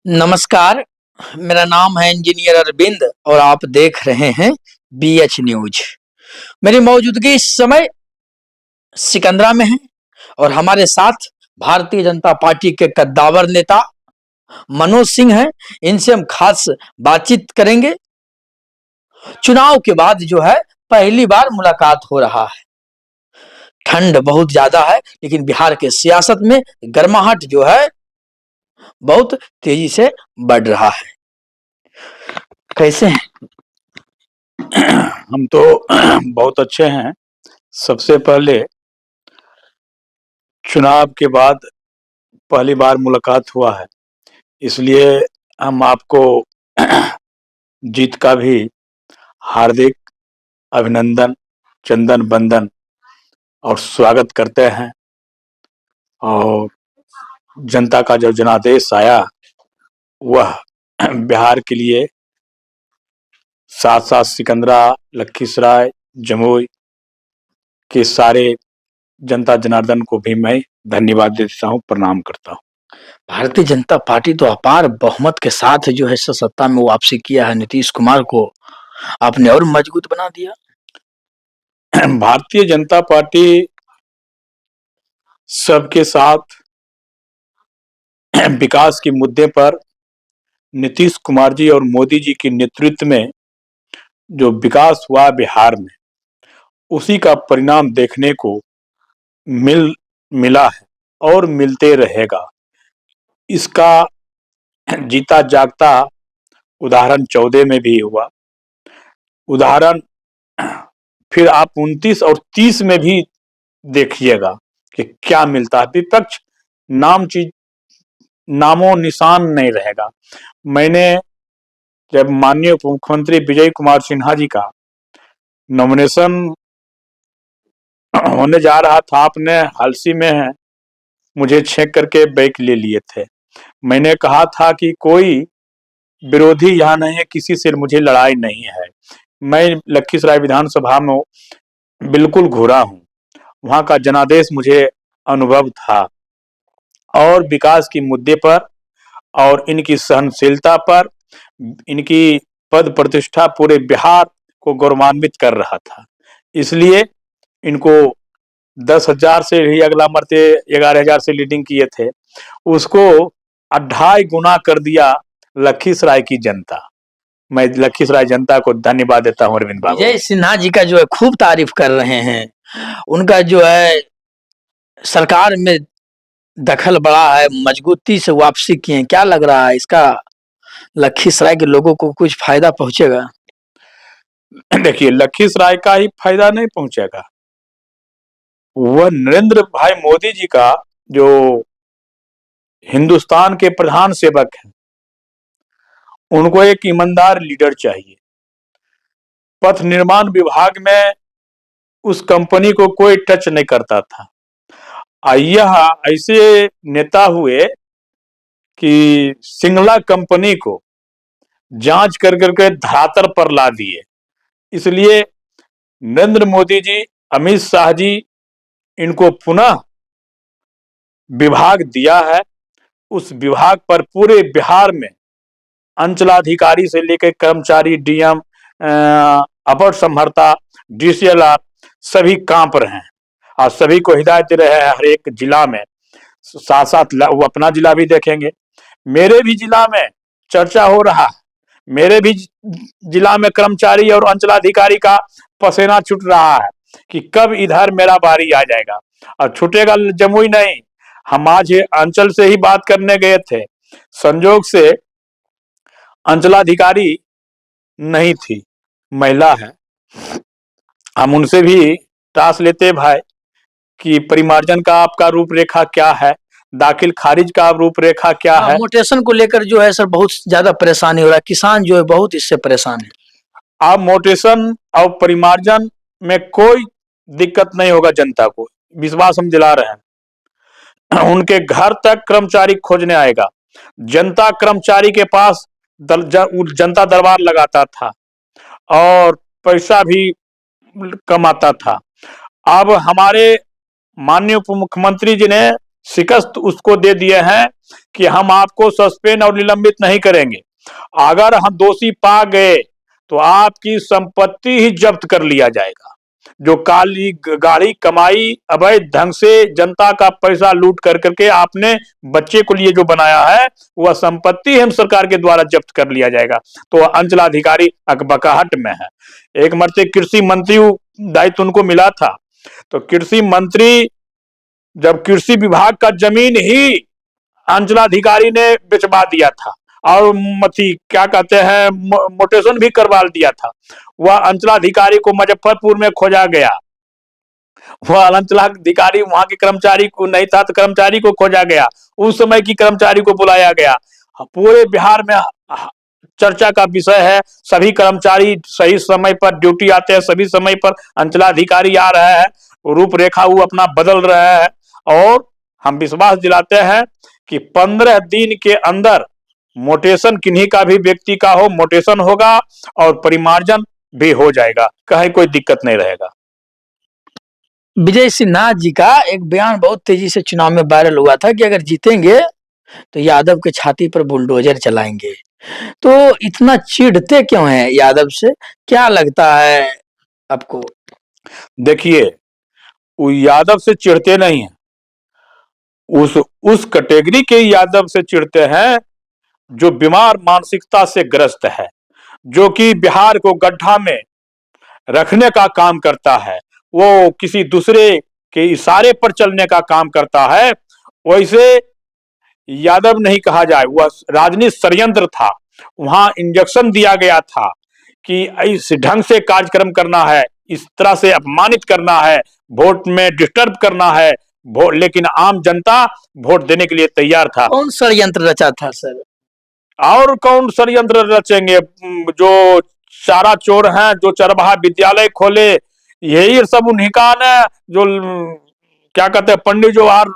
नमस्कार, मेरा नाम है इंजीनियर अरविंद और आप देख रहे हैं बीएच न्यूज। मेरी मौजूदगी इस समय सिकंदरा में है और हमारे साथ भारतीय जनता पार्टी के कद्दावर नेता मनोज सिंह हैं। इनसे हम खास बातचीत करेंगे। चुनाव के बाद जो है पहली बार मुलाकात हो रहा है। ठंड बहुत ज्यादा है, लेकिन बिहार के सियासत में गर्माहट जो है बहुत तेजी से बढ़ रहा है। कैसे हैं? हम तो बहुत अच्छे हैं। सबसे पहले चुनाव के बाद पहली बार मुलाकात हुआ है, इसलिए हम आपको जीत का भी हार्दिक अभिनंदन, चंदन बंदन और स्वागत करते हैं। और जनता का जो जनादेश आया वह बिहार के लिए साथ साथ सिकंदरा, लखीसराय, जमुई के सारे जनता जनार्दन को भी मैं धन्यवाद देता हूँ, प्रणाम करता हूँ। भारतीय जनता पार्टी तो अपार बहुमत के साथ जो है सत्ता में वापसी किया है। नीतीश कुमार को आपने और मजबूत बना दिया। भारतीय जनता पार्टी सबके साथ विकास के मुद्दे पर नीतीश कुमार जी और मोदी जी के नेतृत्व में जो विकास हुआ बिहार में, उसी का परिणाम देखने को मिला है और मिलते रहेगा। इसका जीता जागता उदाहरण 14 में भी हुआ। उदाहरण फिर आप 29 और 30 में भी देखिएगा कि क्या मिलता है। विपक्ष नामो निशान नहीं रहेगा। मैंने जब माननीय उप मुख्यमंत्री विजय कुमार सिन्हा जी का नॉमिनेशन होने जा रहा था, आपने हालसी में है मुझे छेक करके बैक ले लिए थे। मैंने कहा था कि कोई विरोधी यहाँ नहीं है, किसी से मुझे लड़ाई नहीं है। मैं लखीसराय विधानसभा में बिल्कुल घुरा हूँ, वहां का जनादेश मुझे अनुभव था और विकास के मुद्दे पर और इनकी सहनशीलता पर, इनकी पद प्रतिष्ठा पूरे बिहार को गौरवान्वित कर रहा था। इसलिए इनको 10,000 से ही अगला मरते 11,000 से लीडिंग किए थे, उसको 2.5 गुना कर दिया लखीसराय की जनता। मैं लखीसराय जनता को धन्यवाद देता हूँ। अरविंद बाबू, विजय सिन्हा जी का जो है खूब तारीफ कर रहे हैं। उनका जो है सरकार में दखल बड़ा है, मजबूती से वापसी किए हैं। क्या लग रहा है इसका लखीसराय के लोगों को कुछ फायदा पहुंचेगा? देखिए, लखीसराय का ही फायदा नहीं पहुंचेगा, वह नरेंद्र भाई मोदी जी का जो हिंदुस्तान के प्रधान सेवक हैं, उनको एक ईमानदार लीडर चाहिए। पथ निर्माण विभाग में उस कंपनी को कोई टच नहीं करता था। यह ऐसे नेता हुए कि सिंगला कंपनी को जांच कर करके धरातल पर ला दिए। इसलिए नरेंद्र मोदी जी, अमित शाह जी इनको पुनः विभाग दिया है। उस विभाग पर पूरे बिहार में अंचलाधिकारी से लेकर कर्मचारी, डीएम, अपर संभरता, डीसीएलआर सभी कांप रहे हैं और सभी को हिदायत दे रहे हैं हर एक जिला में। साथ साथ वो अपना जिला भी देखेंगे। मेरे भी जिला में चर्चा हो रहा है, मेरे भी जिला में कर्मचारी और अंचलाधिकारी का पसीना छूट रहा है कि कब इधर मेरा बारी आ जाएगा। और छूटेगा जमुई नहीं। हम आज अंचल से ही बात करने गए थे, संजोग से अंचलाधिकारी नहीं थी, महिला है। हम उनसे भी टास लेते भाई कि परिमार्जन का आपका रूपरेखा क्या है, दाखिल खारिज का रूपरेखा क्या है। मोटेशन को लेकर जो है सर बहुत ज्यादा परेशानी हो रहा है, किसान जो है बहुत इससे परेशान है। आप मोटेशन और परिमार्जन में कोई दिक्कत नहीं होगा, जनता को विश्वास हम दिला रहे हैं। उनके घर तक कर्मचारी खोजने आएगा। जनता कर्मचारी के पास जनता दरबार लगाता था और पैसा भी कमाता था। अब हमारे माननीय उप मुख्यमंत्री जी ने शिकस्त उसको दे दिए हैं कि हम आपको सस्पेंड और निलंबित नहीं करेंगे, अगर हम दोषी पा गए तो आपकी संपत्ति ही जब्त कर लिया जाएगा। जो काली गाड़ी कमाई अवैध ढंग से जनता का पैसा लूट कर करके आपने बच्चे को लिए जो बनाया है, वह संपत्ति हम सरकार के द्वारा जब्त कर लिया जाएगा। तो अंचलाधिकारी अकबकाहट में है। एक मरते कृषि मंत्री दायित्व उनको मिला था, तो कृषि मंत्री जब कृषि विभाग का जमीन ही अंचलाधिकारी ने बेचवा दिया था और मथी क्या कहते हैं मोटेशन भी करवा दिया था, वह अंचलाधिकारी को मुजफ्फरपुर में खोजा गया। वह अंचलाधिकारी वहां के कर्मचारी को नहीं था तो कर्मचारी को खोजा गया, उस समय की कर्मचारी को बुलाया गया। पूरे बिहार में चर्चा का विषय है, सभी कर्मचारी सही समय पर ड्यूटी आते हैं, सभी समय पर अंचलाधिकारी आ रहे हैं, रूपरेखा वो अपना बदल रहे हैं। और हम विश्वास दिलाते हैं कि 15 दिन के अंदर मोटेशन किन्हीं का भी व्यक्ति का हो, मोटेशन होगा और परिमार्जन भी हो जाएगा, कहीं कोई दिक्कत नहीं रहेगा। विजय सिन्हा जी का एक बयान बहुत तेजी से चुनाव में वायरल हुआ था कि अगर जीतेंगे तो यादव के छाती पर बुलडोजर चलाएंगे। तो इतना चिढ़ते क्यों हैं यादव से, क्या लगता है आपको? देखिए, वो यादव से चिढ़ते नहीं है, उस कैटेगरी के यादव से चिढ़ते हैं जो बीमार मानसिकता से ग्रस्त है, जो कि बिहार को गड्ढा में रखने का काम करता है, वो किसी दूसरे के इशारे पर चलने का काम करता है। वैसे यादव नहीं कहा जाए, वह राजनीतिक षड्यंत्र था। वहां इंजेक्शन दिया गया था कि इस ढंग से कार्यक्रम करना है, इस तरह से अपमानित करना है, वोट में डिस्टर्ब करना है, लेकिन आम जनता वोट देने के लिए तैयार था। कौन षड्यंत्र रचा था सर? और कौन षड्यंत्र रचेंगे? जो चारा चोर हैं, जो चरवाहा विद्यालय खोले, यही सब उन्हीं का ने, जो क्या कहते हैं पंडित जवाहर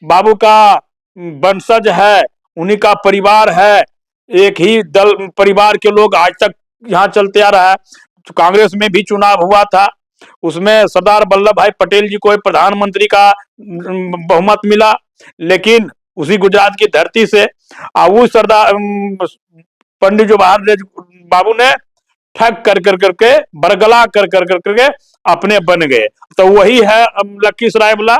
बाबू का वंशज है, उन्हीं का परिवार है। एक ही दल परिवार के लोग आज तक यहाँ चलते आ रहा है। तो कांग्रेस में भी चुनाव हुआ था, उसमें सरदार वल्लभ भाई पटेल जी को प्रधानमंत्री का बहुमत मिला, लेकिन उसी गुजरात की धरती से वो सरदार पंडित जवाहर बाबू ने ठग कर कर करके बरगला कर कर कर करके अपने बन गए। तो वही है लखीसराय वाला,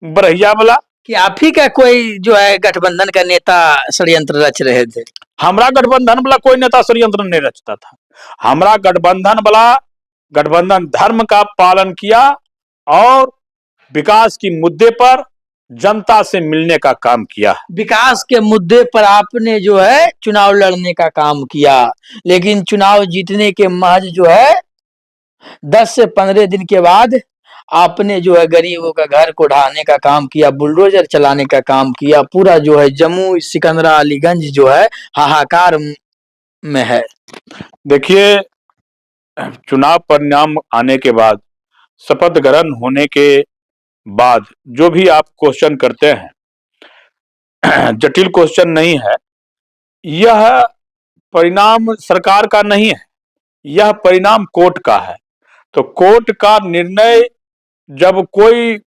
बरहिया वाला। कि आप ही का कोई जो है गठबंधन का नेता षड्यंत्र रच रहे थे? हमारा गठबंधन वाला कोई नेता षड्यंत्र नहीं रचता था। हमारा गठबंधन वाला गठबंधन धर्म का पालन किया और विकास की मुद्दे पर जनता से मिलने का काम किया। विकास के मुद्दे पर आपने जो है चुनाव लड़ने का काम किया, लेकिन चुनाव जीतने के महज जो है 10 से 15 दिन के बाद आपने जो है गरीबों का घर को ढाने का काम किया, बुलडोजर चलाने का काम किया। पूरा जो है जम्मू सिकंदरा अलीगंज जो है हाहाकार में है। देखिए, चुनाव परिणाम आने के बाद, शपथ ग्रहण होने के बाद जो भी आप क्वेश्चन करते हैं जटिल क्वेश्चन नहीं है। यह परिणाम सरकार का नहीं है, यह परिणाम कोर्ट का है। तो कोर्ट का निर्णय जब कोई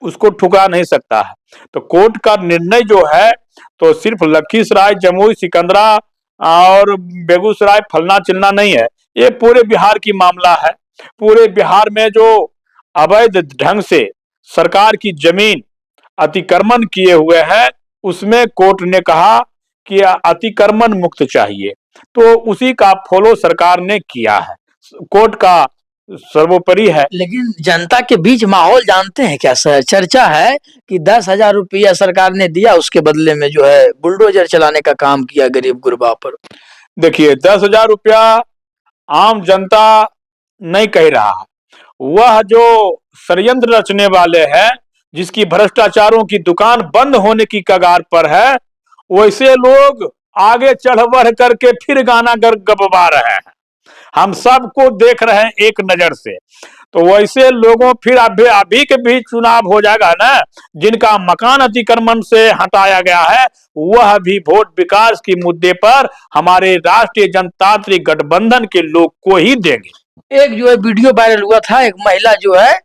उसको ठुकरा नहीं सकता है, तो कोर्ट का निर्णय जो है तो सिर्फ लखीसराय, जमुई, सिकंदरा और बेगूसराय फलना चिलना नहीं है, ये पूरे बिहार की मामला है। पूरे बिहार में जो अवैध ढंग से सरकार की जमीन अतिक्रमण किए हुए हैं, उसमें कोर्ट ने कहा कि अतिक्रमण मुक्त चाहिए, तो उसी का फॉलो सरकार ने किया है। कोर्ट का सर्वोपरि है। लेकिन जनता के बीच माहौल जानते हैं क्या सर? चर्चा है कि 10,000 रुपया सरकार ने दिया, उसके बदले में जो है बुलडोजर चलाने का काम किया गरीब गुरबा पर। देखिए, 10,000 रुपया आम जनता नहीं कह रहा है, वह जो षड्यंत्र रचने वाले हैं, जिसकी भ्रष्टाचारों की दुकान बंद होने की कगार पर है, वैसे लोग आगे चढ़ बढ़ करके फिर गाना गबा रहे हैं। हम सबको देख रहे हैं एक नजर से। तो वैसे लोगों फिर अभी के भी चुनाव हो जाएगा ना, जिनका मकान अतिक्रमण से हटाया गया है, वह भी वोट विकास के मुद्दे पर हमारे राष्ट्रीय जनतांत्रिक गठबंधन के लोग को ही देंगे। एक जो है वीडियो वायरल हुआ था, एक महिला जो है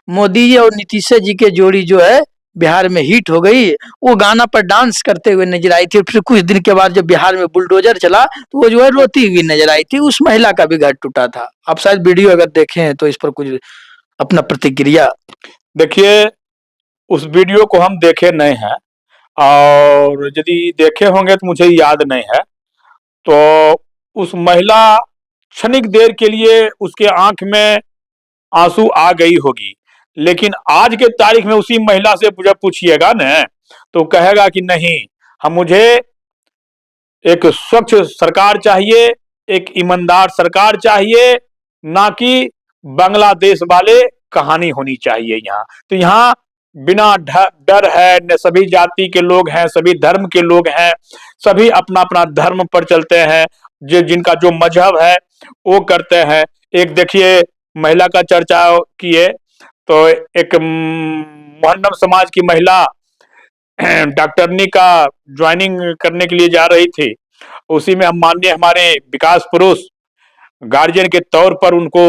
मोदी जी और नीतीश जी के जोड़ी जो है बिहार में हिट हो गई, वो गाना पर डांस करते हुए नजर आई थी। फिर कुछ दिन के बाद जब बिहार में बुलडोजर चला तो वो जो है रोती हुई नजर आई थी। उस महिला का भी घर टूटा था। आप शायद वीडियो अगर देखे हैं तो इस पर कुछ अपना प्रतिक्रिया। देखिए, उस वीडियो को हम देखे नहीं हैं, और यदि देखे होंगे तो मुझे याद नहीं है। तो उस महिला क्षणिक देर के लिए उसके आंख में आंसू आ गई होगी, लेकिन आज के तारीख में उसी महिला से जब पूछिएगा न, तो कहेगा कि नहीं, हम मुझे एक स्वच्छ सरकार चाहिए, एक ईमानदार सरकार चाहिए, ना कि बांग्लादेश वाले कहानी होनी चाहिए यहाँ। तो यहाँ बिना डर है न, सभी जाति के लोग हैं, सभी धर्म के लोग हैं, सभी अपना अपना धर्म पर चलते हैं, जिनका जो मजहब है वो करते हैं। एक देखिए, महिला का चर्चा किए तो एक मोहल्लम समाज की महिला डॉक्टरनी का ज्वाइनिंग करने के लिए जा रही थी। उसी में हम माननीय हमारे विकास पुरुष गार्जियन के तौर पर उनको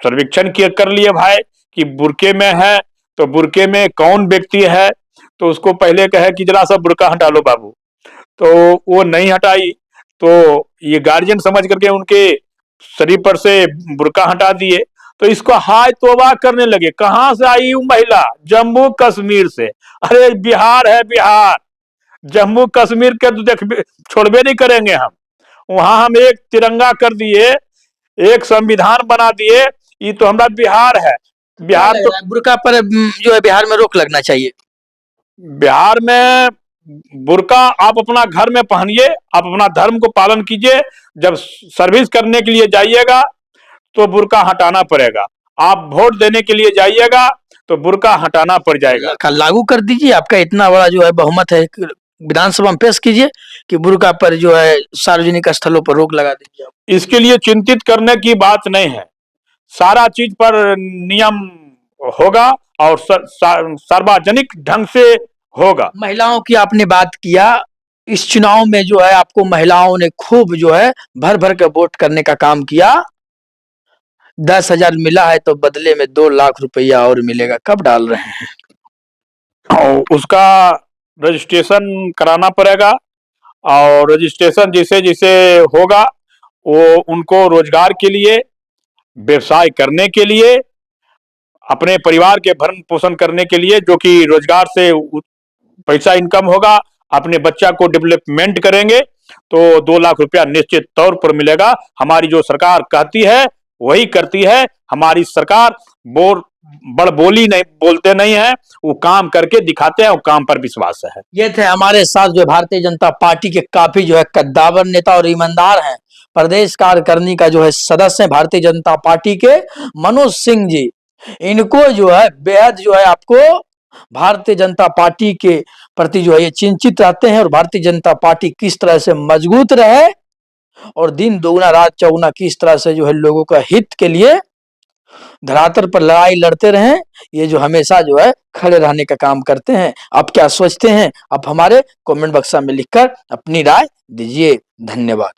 सर्वेक्षण किया कर लिए भाई कि बुरके में है तो बुरके में कौन व्यक्ति है। तो उसको पहले कहे कि जरा सा बुरका हटा लो बाबू, तो वो नहीं हटाई। तो ये गार्जियन समझ करके उनके शरीर पर से बुरका हटा दिए। तो इसको हाय तौबा करने लगे। कहां से आई वो महिला? जम्मू कश्मीर से। अरे बिहार है बिहार, जम्मू कश्मीर के तो देख छोड़बे नहीं करेंगे हम। वहां हम एक तिरंगा कर दिए, एक संविधान बना दिए। ये तो हमारा बिहार है। बिहार तो बुर्का पर जो है बिहार में रोक लगना चाहिए। बिहार में बुर्का आप अपना घर में पहनिए, आप अपना धर्म को पालन कीजिए। जब सर्विस करने के लिए जाइएगा तो बुर्का हटाना पड़ेगा। आप वोट देने के लिए जाइएगा तो बुर्का हटाना पड़ जाएगा। लागू कर दीजिए, आपका इतना बड़ा जो है बहुमत है, विधानसभा में पेश कीजिए कि बुर्का पर जो है सार्वजनिक स्थलों पर रोक लगा दीजिए। इसके लिए चिंतित करने की बात नहीं है, सारा चीज पर नियम होगा और सार्वजनिक ढंग से होगा। महिलाओं की आपने बात किया, इस चुनाव में जो है आपको महिलाओं ने खूब जो है भर भर के वोट करने का काम किया। 10,000 मिला है तो बदले में 2 लाख रुपया और मिलेगा, कब डाल रहे हैं? और उसका रजिस्ट्रेशन कराना पड़ेगा, और रजिस्ट्रेशन जिसे जिसे होगा वो उनको रोजगार के लिए, व्यवसाय करने के लिए, अपने परिवार के भरण पोषण करने के लिए, जो कि रोजगार से पैसा इनकम होगा, अपने बच्चा को डेवलपमेंट करेंगे तो 2 लाख रुपया निश्चित तौर पर मिलेगा। हमारी जो सरकार कहती है वही करती है। हमारी सरकार बड़ बोली नहीं बोलते नहीं है, वो काम करके दिखाते हैं, वो काम पर विश्वास है। ये थे हमारे साथ जो भारतीय जनता पार्टी के काफी जो है कद्दावर नेता और ईमानदार हैं, प्रदेश कार्यकारिणी का जो है सदस्य है भारतीय जनता पार्टी के मनोज सिंह जी। इनको जो है बेहद जो है आपको भारतीय जनता पार्टी के प्रति जो है ये चिंतित रहते हैं, और भारतीय जनता पार्टी किस तरह से मजबूत रहे और दिन दोगुना रात चौगुना किस तरह से जो है लोगों का हित के लिए धरातल पर लड़ाई लड़ते रहें, ये जो हमेशा जो है खड़े रहने का काम करते हैं। आप क्या सोचते हैं? आप हमारे कमेंट बक्स में लिखकर अपनी राय दीजिए। धन्यवाद।